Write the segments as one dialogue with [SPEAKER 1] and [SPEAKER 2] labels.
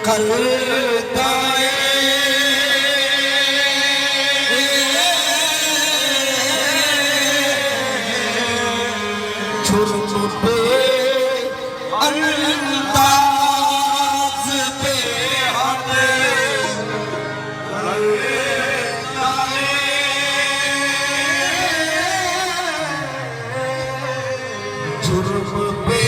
[SPEAKER 1] करता जुर्म पे अंदाज पे हद करता जुर्म पे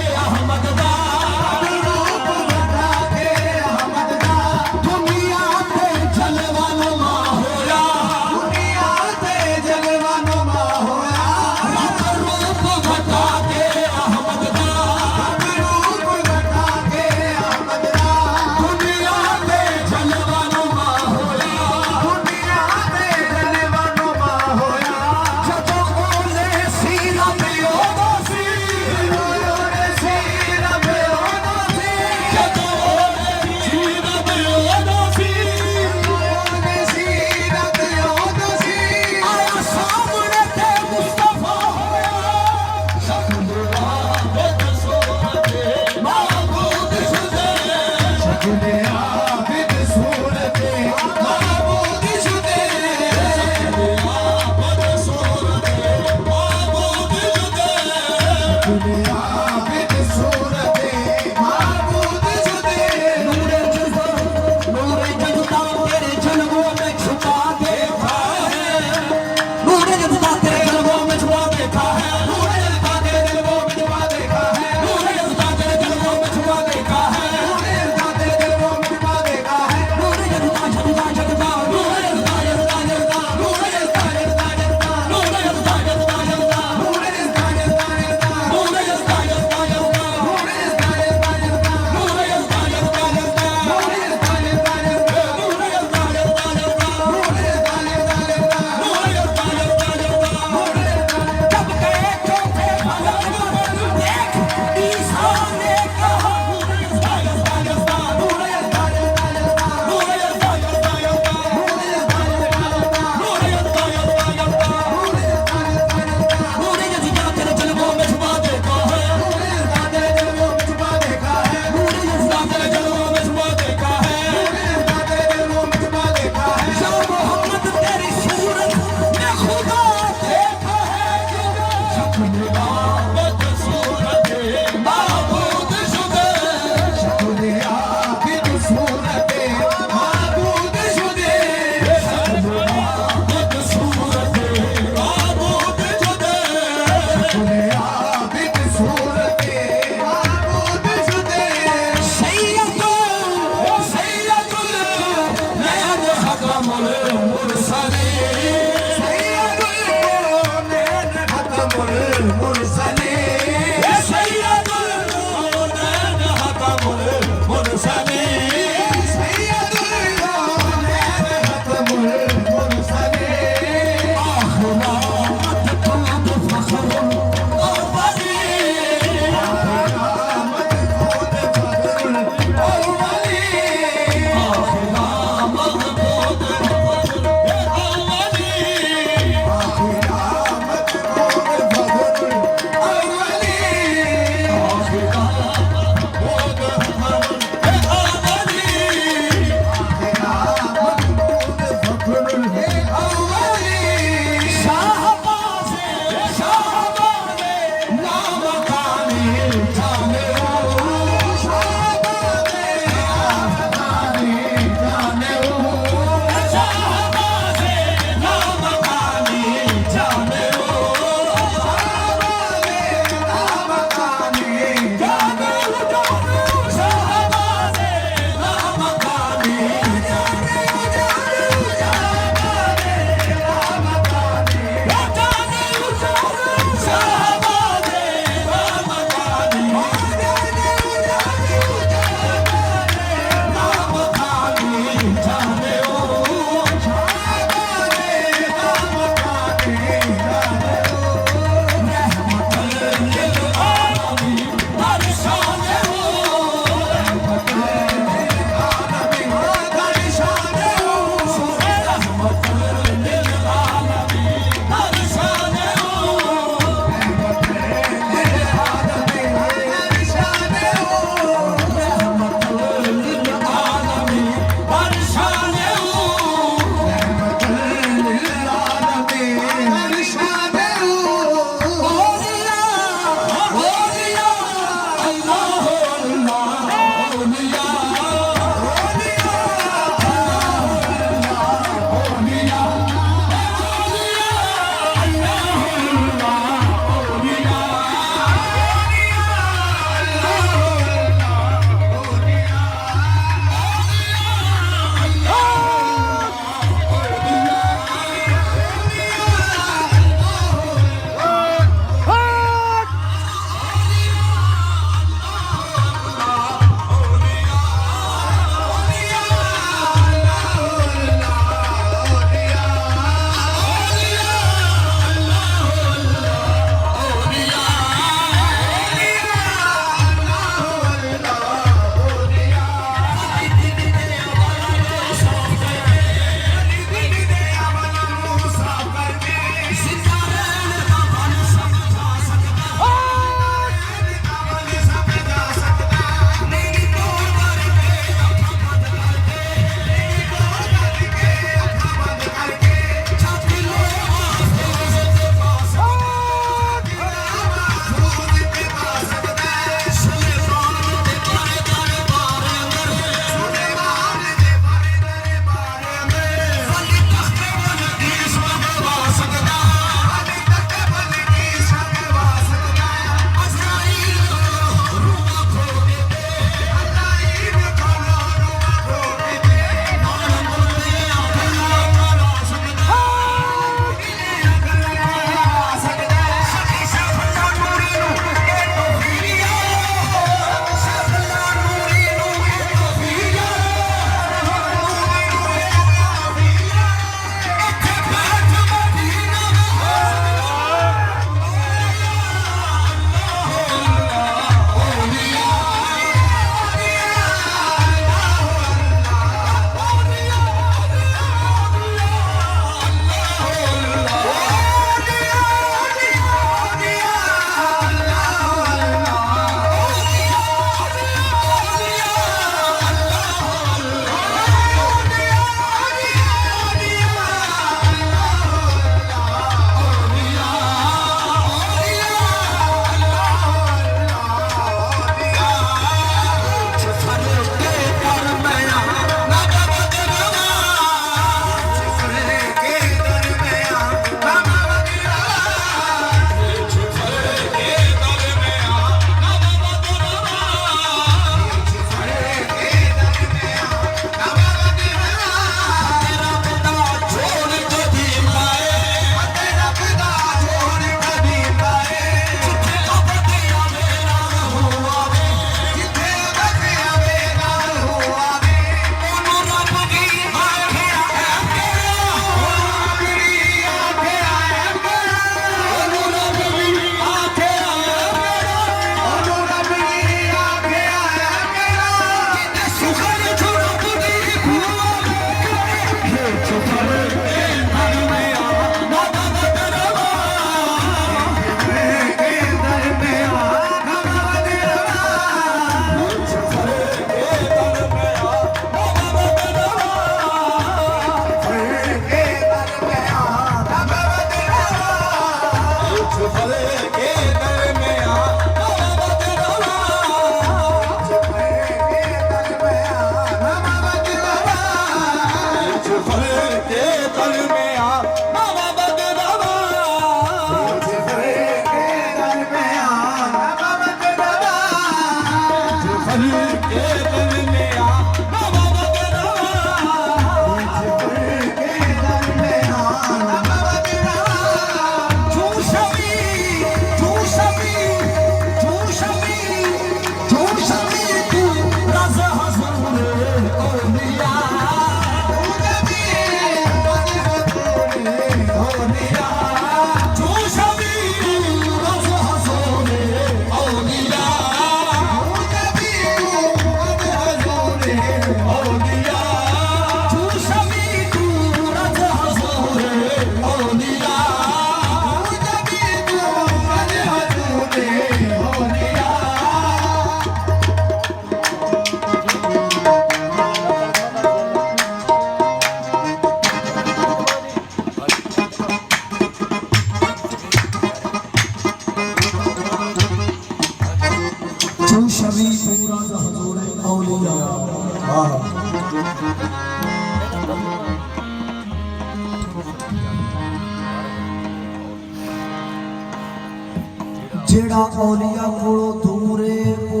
[SPEAKER 2] जेड़ा औलिया कोलों दूर है वो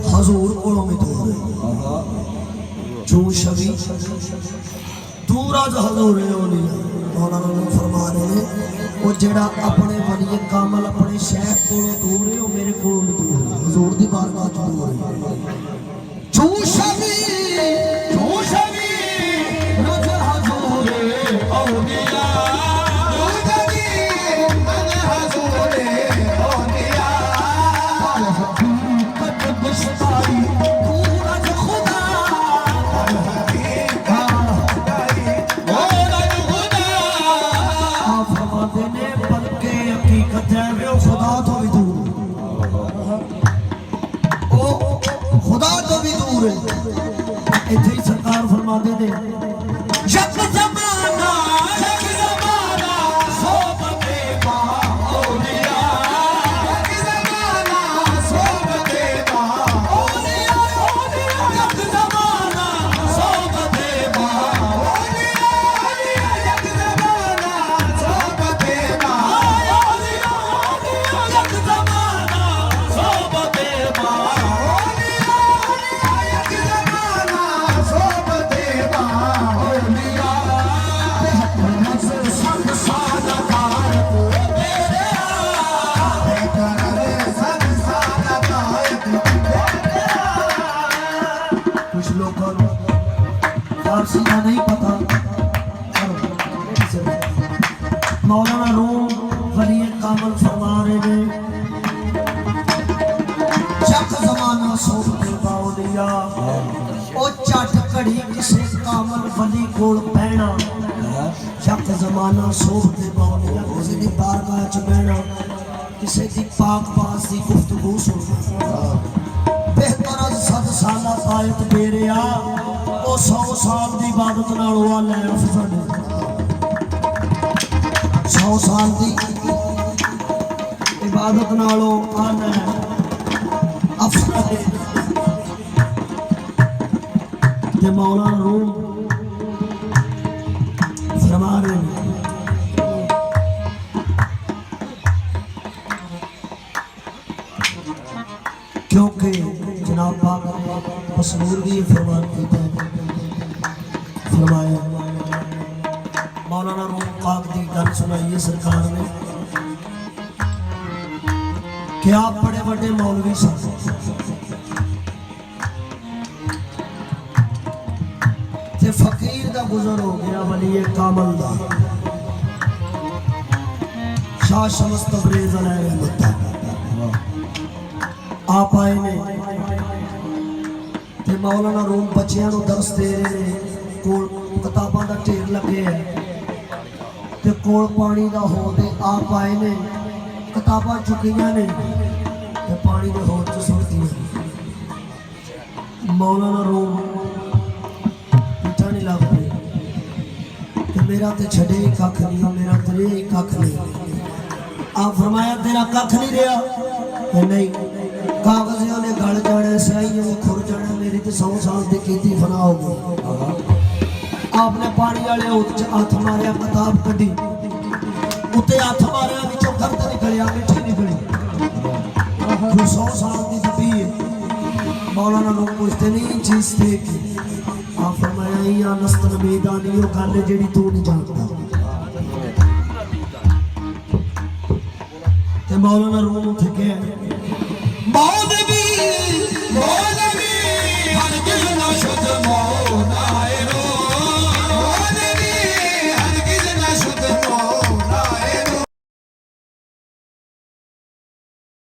[SPEAKER 2] हजूर कोलों भी दूर है। जो शबी दूर आज हजूर है औलिया मौलाना ने फरमा रहे हैं वो जेड़ा अपने वली कामल अपने शेख कोलों दूर है वो मेरे कोलों भी दूर है। हजूर दी बारगाह च दूर है। जो शबी रज हजूर है औलिया इथे ही सरकार फरमाते थे जग जमाना सोबते बा औलिया जग जमाना सोबते बा औलिया जग जमाना सोबते बा औलिया जग जमाना सोबते बा औलिया जग जमाना सोबते बा कुछ लोगों को फारसी का नहीं पता मौलाना रूम वली कामल फरमा रहे हैं जग जमाना सोबते बाउलिया ओ चट घड़ी किसे कामल वली कोल बहना जग जमाना सोबते बाउलिया किसी दी बारगाह च बहना किसी दी पाक पास दी गुफ्तगू सुनना बेहतर अज 7 साला आयत बेरिया ओ 100 साल दी इबादत नाल वाला अफजल 100 साल दी इबादत नालों आना अफजल ते मौलाना रूम फरमा रहे हैं क्योंकि जनाब पाक मसरूर भी फरमान कीता फरमाया मौलाना रूम पाक दी गल सुनाई है सरकार ने कि आप बड़े बड़े मौलवी सन ते फकीर दा गुजर हो गया वली कामल दा शाह शमस तबरेज अलैहि रहमतुल्लाह आप आए ने ते मौलाना रूम बच्चियां नूं दर्स दे रहे ने कोल किताबां दा ढेर लगे है ते कोल पानी दा हो ते आप आए ने किताबां चुकियां ने ते पानी दे होर च सुट्टियां मौलाना रूम पीछा नहीं लग पे ते मेरा ते छड़े कख नहीं मेरा तेरे कख नहीं आप फरमाया तेरा कख नहीं रहा नहीं कागज़ों ने गल जाने स्याही ने खुर जाने मेरी तो 100 साल की कीती फना हो गई आपने पानी वाले हाथ मारिया किताब कढ़ी उत्ते हाथ मारिया विचों गर्द निकलिया मिठी निकली 100 साल की दबी है मौलाना लोग पूछते नहीं चीज थे कि आप फरमाया या नस्तन मैदानी वो गल जेड़ी तू नहीं जानता ते मौलाना रूम उठ के